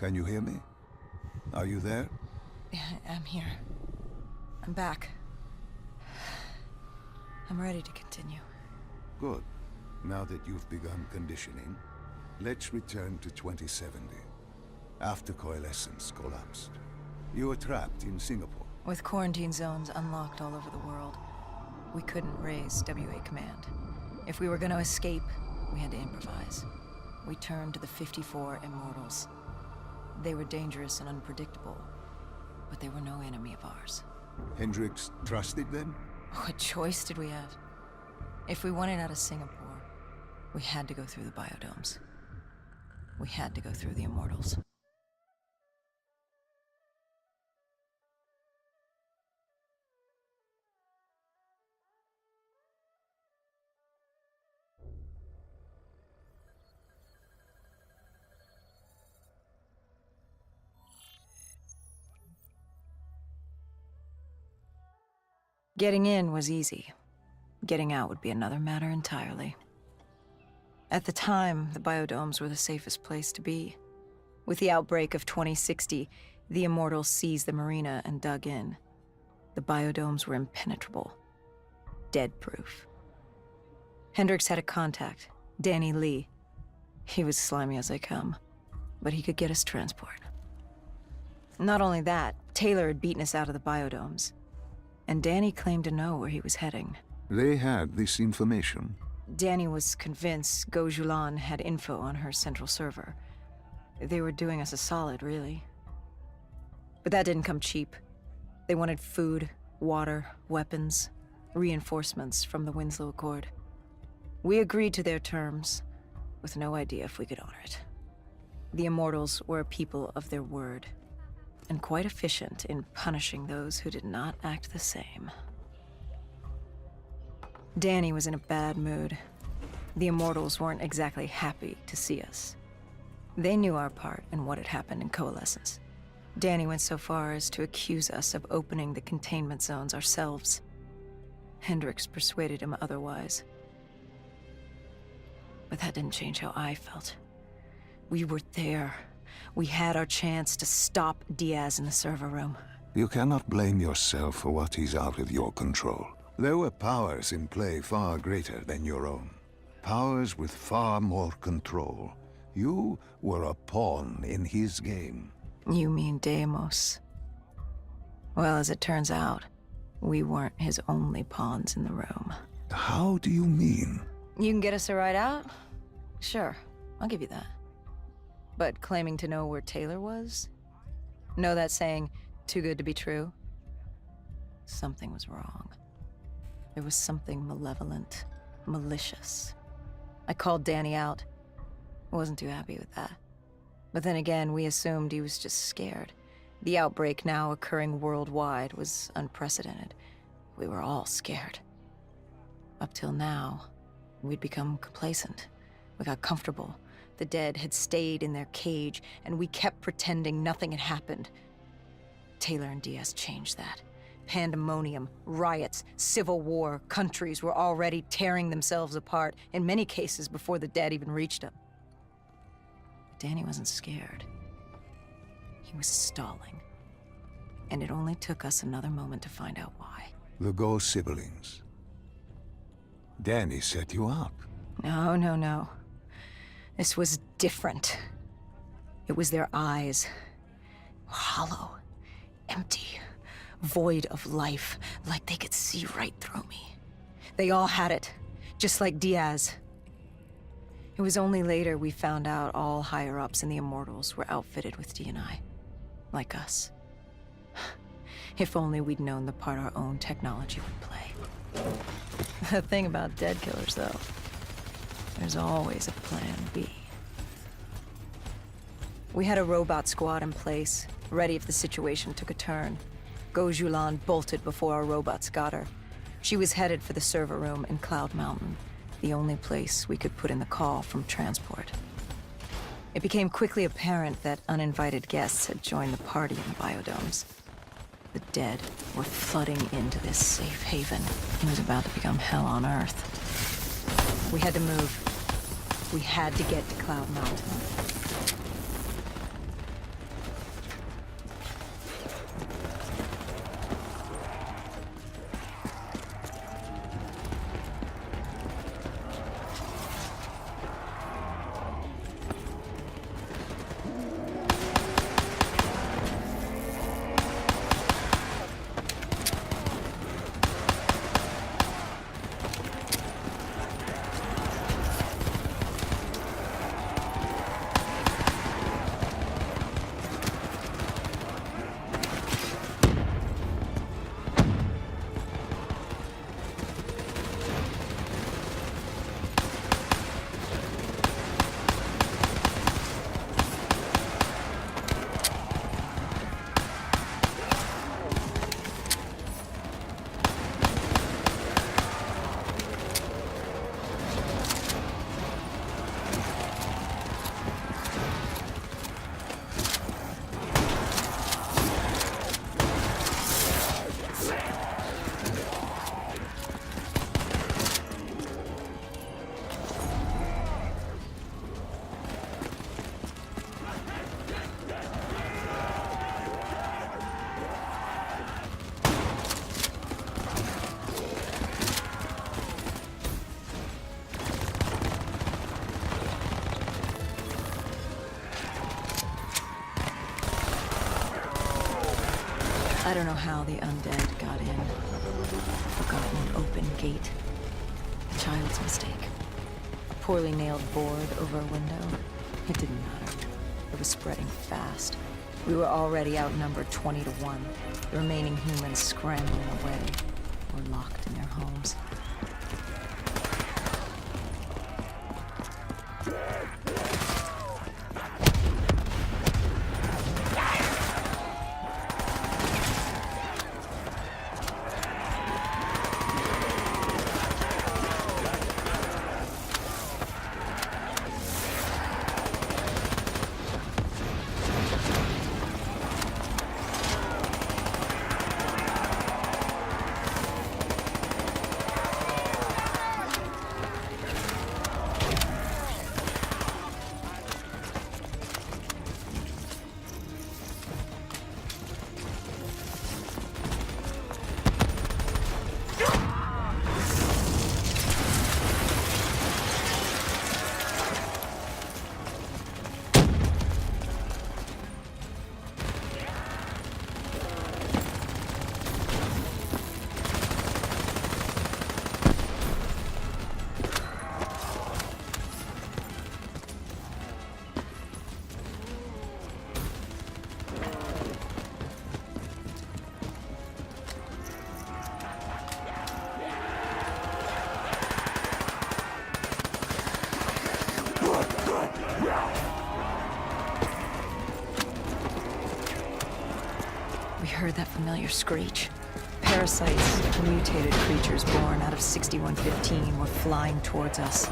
Can you hear me? Are you there? Yeah, I'm here. I'm back. I'm ready to continue. Good. Now that you've begun conditioning, let's return to 2070. After Coalescence collapsed. You were trapped in Singapore. With quarantine zones unlocked all over the world, we couldn't raise WA command. If we were going to escape, we had to improvise. We turned to the 54 Immortals. They were dangerous and unpredictable, but they were no enemy of ours. Hendricks trusted them? What choice did we have? If we wanted out of Singapore, we had to go through the biodomes. We had to go through the Immortals. Getting in was easy. Getting out would be another matter entirely. At the time, the biodomes were the safest place to be. With the outbreak of 2060, the Immortals seized the marina and dug in. The biodomes were impenetrable. Dead-proof. Hendricks had a contact, Danny Lee. He was slimy as they come, but he could get us transport. Not only that, Taylor had beaten us out of the biodomes. And Danny claimed to know where he was heading. They had this information. Danny was convinced Gojulan had info on her central server. They were doing us a solid, really. But that didn't come cheap. They wanted food, water, weapons, reinforcements from the Winslow Accord. We agreed to their terms, with no idea if we could honor it. The Immortals were a people of their word, and quite efficient in punishing those who did not act the same. Danny was in a bad mood. The Immortals weren't exactly happy to see us. They knew our part in what had happened in Coalescence. Danny went so far as to accuse us of opening the containment zones ourselves. Hendricks persuaded him otherwise. But that didn't change how I felt. We were there. We had our chance to stop Diaz in the server room. You cannot blame yourself for what is out of your control. There were powers in play far greater than your own. Powers with far more control. You were a pawn in his game. You mean Deimos? Well, as it turns out, we weren't his only pawns in the room. How do you mean? You can get us a ride out? Sure, I'll give you that. But claiming to know where Taylor was? Know that saying, too good to be true? Something was wrong. There was something malevolent, malicious. I called Danny out. I wasn't too happy with that. But then again, we assumed he was just scared. The outbreak now occurring worldwide was unprecedented. We were all scared. Up till now, we'd become complacent. We got comfortable. The dead had stayed in their cage, and we kept pretending nothing had happened. Taylor and Diaz changed that. Pandemonium, riots, civil war, countries were already tearing themselves apart, in many cases before the dead even reached them. Danny wasn't scared. He was stalling. And it only took us another moment to find out why. The Ghost siblings. Danny set you up. No. This was different. It was their eyes. Hollow, empty, void of life, like they could see right through me. They all had it, just like Diaz. It was only later we found out all higher-ups in the Immortals were outfitted with D&I, like us. If only we'd known the part our own technology would play. The thing about dead killers, though, there's always a plan B. We had a robot squad in place, ready if the situation took a turn. Gojulan bolted before our robots got her. She was headed for the server room in Cloud Mountain, the only place we could put in the call from transport. It became quickly apparent that uninvited guests had joined the party in the biodomes. The dead were flooding into this safe haven. It was about to become hell on Earth. We had to move. We had to get to Cloud Mountain. I don't know how the undead got in. Forgotten open gate. A child's mistake. A poorly nailed board over a window. It didn't matter. It was spreading fast. We were already outnumbered 20 to 1. The remaining humans scrambling away or locked in their homes. We heard that familiar screech. Parasites, mutated creatures born out of 6115, were flying towards us.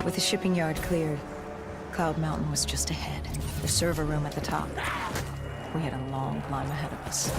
With the shipping yard cleared, Cloud Mountain was just ahead, the server room at the top. We had a long climb ahead of us.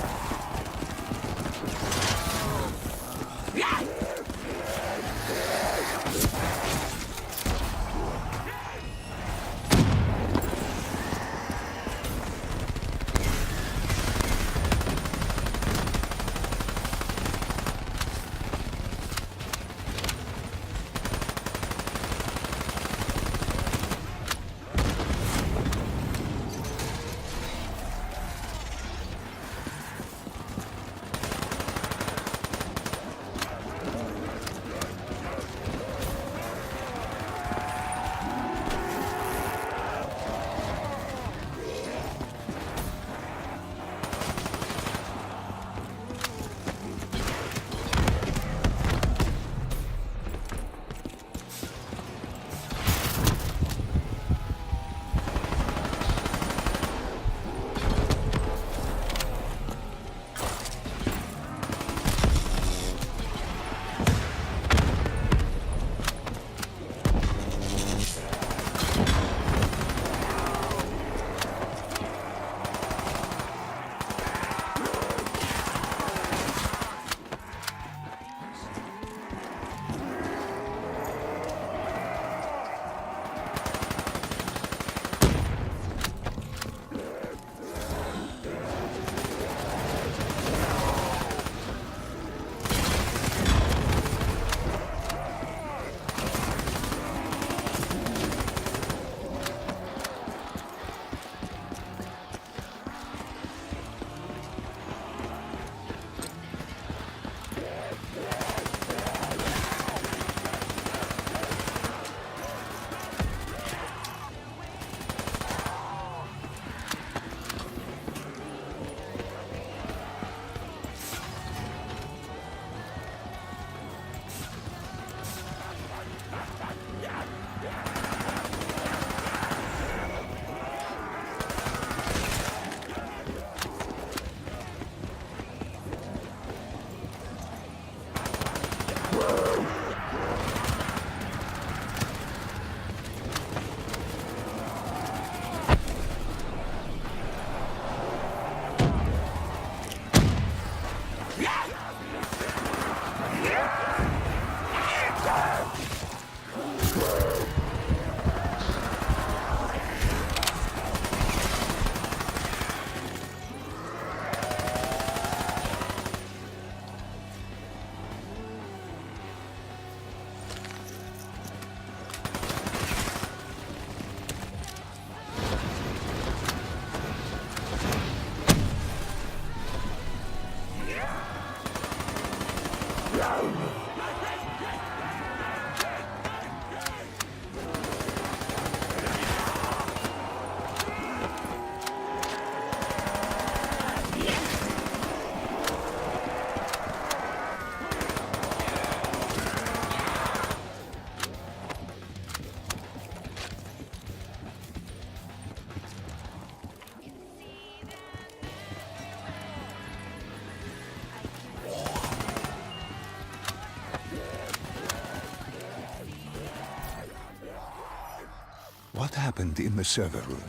What happened in the server room?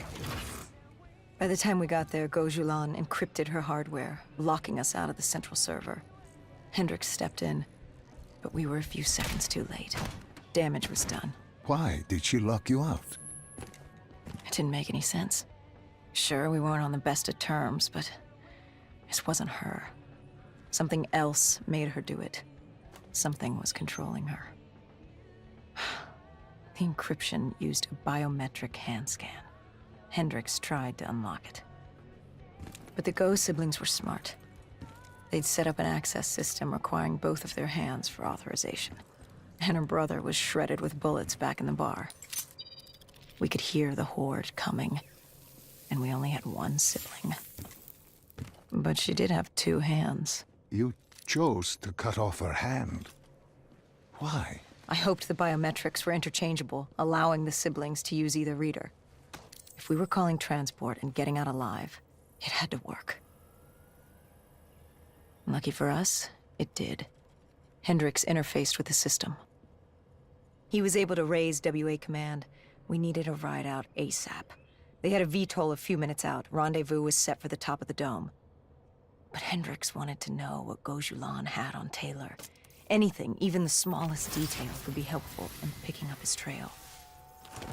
By the time we got there, Gojulan encrypted her hardware, locking us out of the central server. Hendricks stepped in, but we were a few seconds too late. Damage was done. Why did she lock you out? It didn't make any sense. Sure, we weren't on the best of terms, but this wasn't her. Something else made her do it. Something was controlling her. The encryption used a biometric hand scan. Hendricks tried to unlock it. But the Go siblings were smart. They'd set up an access system requiring both of their hands for authorization. And her brother was shredded with bullets back in the bar. We could hear the horde coming, and we only had one sibling. But she did have two hands. You chose to cut off her hand. Why? I hoped the biometrics were interchangeable, allowing the siblings to use either reader. If we were calling transport and getting out alive, it had to work. Lucky for us, it did. Hendricks interfaced with the system. He was able to raise WA command. We needed a ride out ASAP. They had a VTOL a few minutes out. Rendezvous was set for the top of the dome. But Hendricks wanted to know what Gojulan had on Taylor. Anything, even the smallest detail, would be helpful in picking up his trail.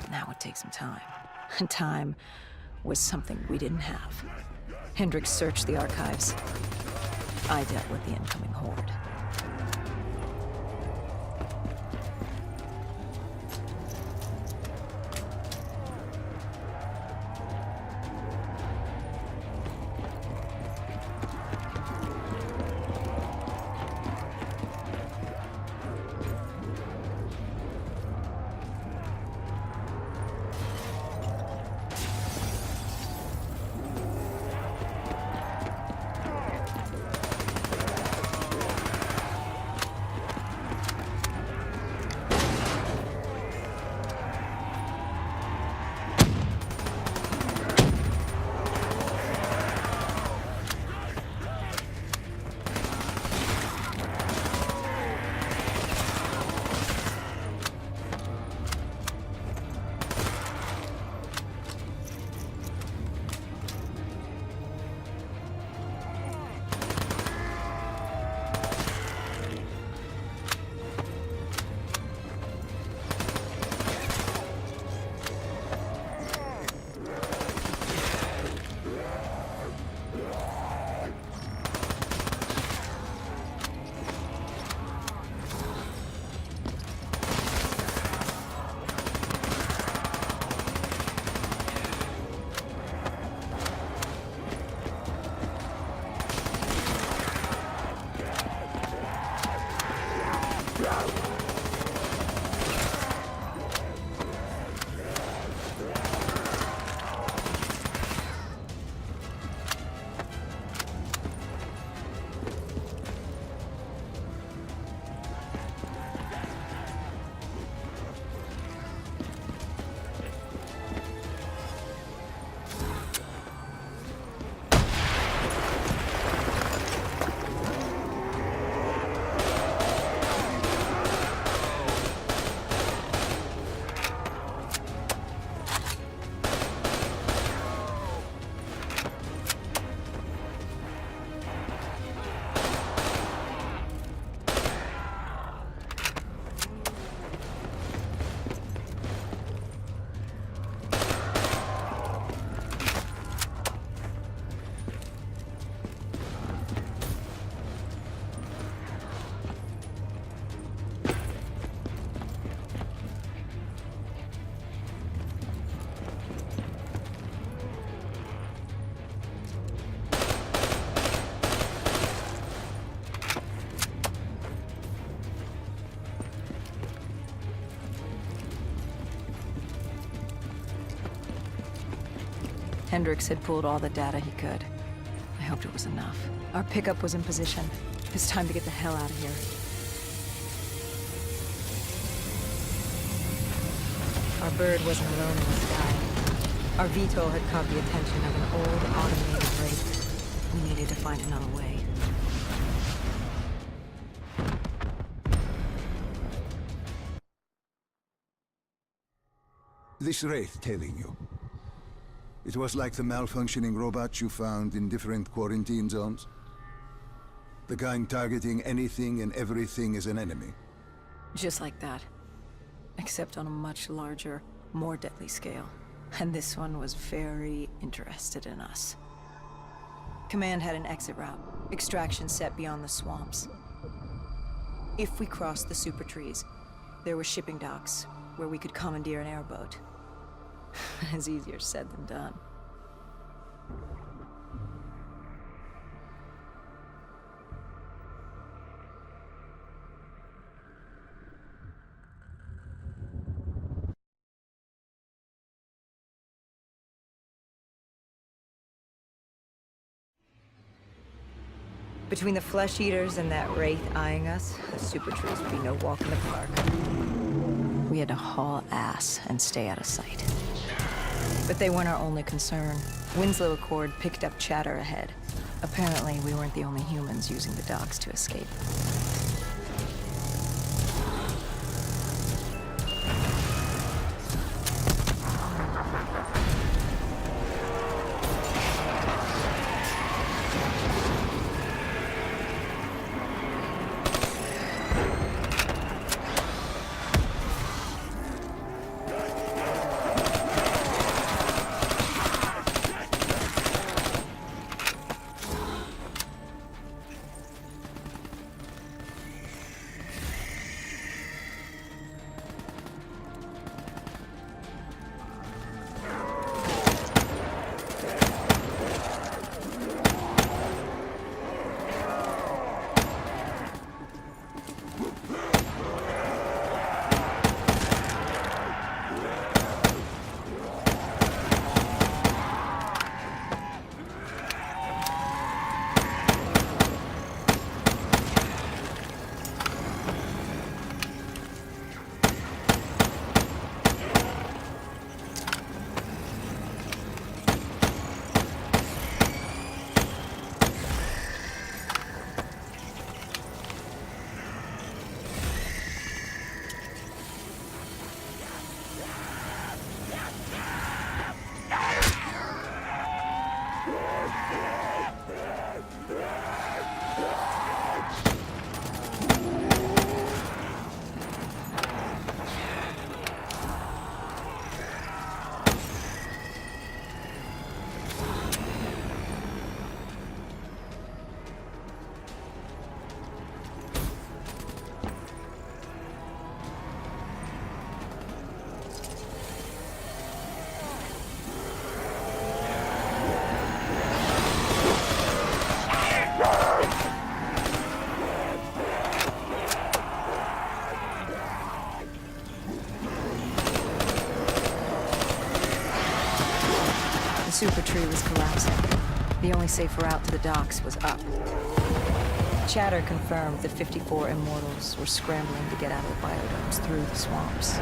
That would take some time. And time was something we didn't have. Hendricks searched the archives. I dealt with the incoming horde. Hendricks had pulled all the data he could. I hoped it was enough. Our pickup was in position. It's time to get the hell out of here. Our bird wasn't alone in the sky. Our VTOL had caught the attention of an old, automated wraith. We needed to find another way. This wraith telling you. It was like the malfunctioning robots you found in different quarantine zones. The kind targeting anything and everything as an enemy. Just like that. Except on a much larger, more deadly scale. And this one was very interested in us. Command had an exit route. Extraction set beyond the swamps. If we crossed the super trees, there were shipping docks where we could commandeer an airboat. It's easier said than done. Between the flesh eaters and that wraith eyeing us, the super trees would be no walk in the park. We had to haul ass and stay out of sight. But they weren't our only concern. Winslow Accord picked up chatter ahead. Apparently, we weren't the only humans using the docks to escape. The super tree was collapsing. The only safe route to the docks was up. Chatter confirmed that 54 immortals were scrambling to get out of the biodomes through the swamps.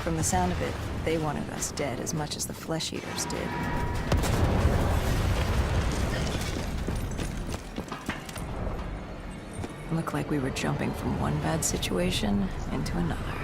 From the sound of it, they wanted us dead as much as the flesh eaters did. Looked like we were jumping from one bad situation into another.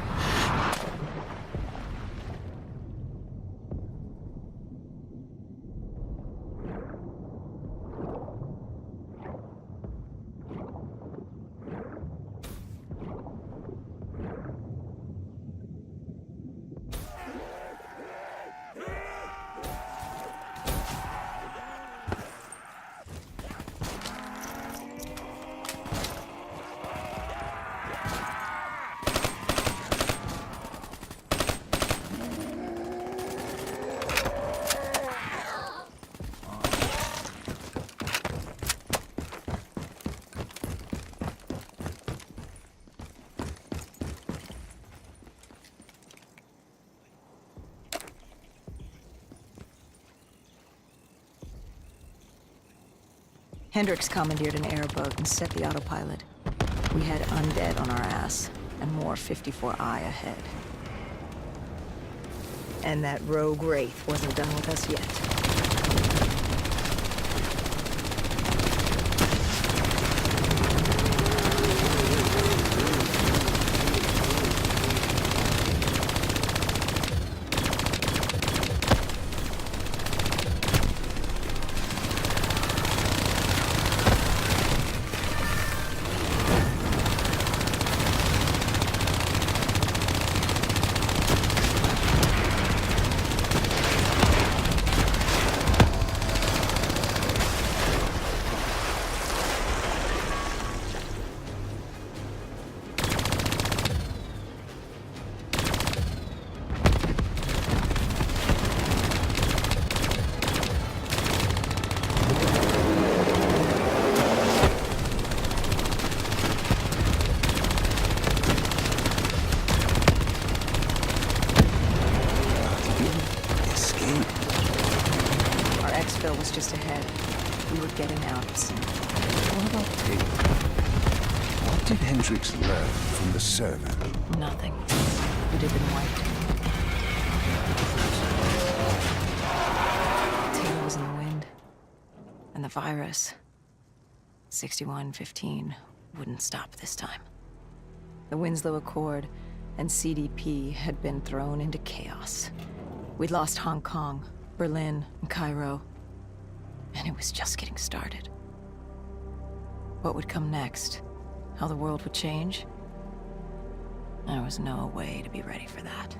Hendricks commandeered an airboat and set the autopilot. We had undead on our ass, and more 54I ahead. And that rogue wraith wasn't done with us yet. Exfil was just ahead. We were getting out soon. What about Taylor? What did Hendricks learn from the server? Nothing. It had been wiped. Taylor was in the wind. And the virus, 6115, wouldn't stop this time. The Winslow Accord and CDP had been thrown into chaos. We'd lost Hong Kong, Berlin, and Cairo. And it was just getting started. What would come next? How the world would change? There was no way to be ready for that.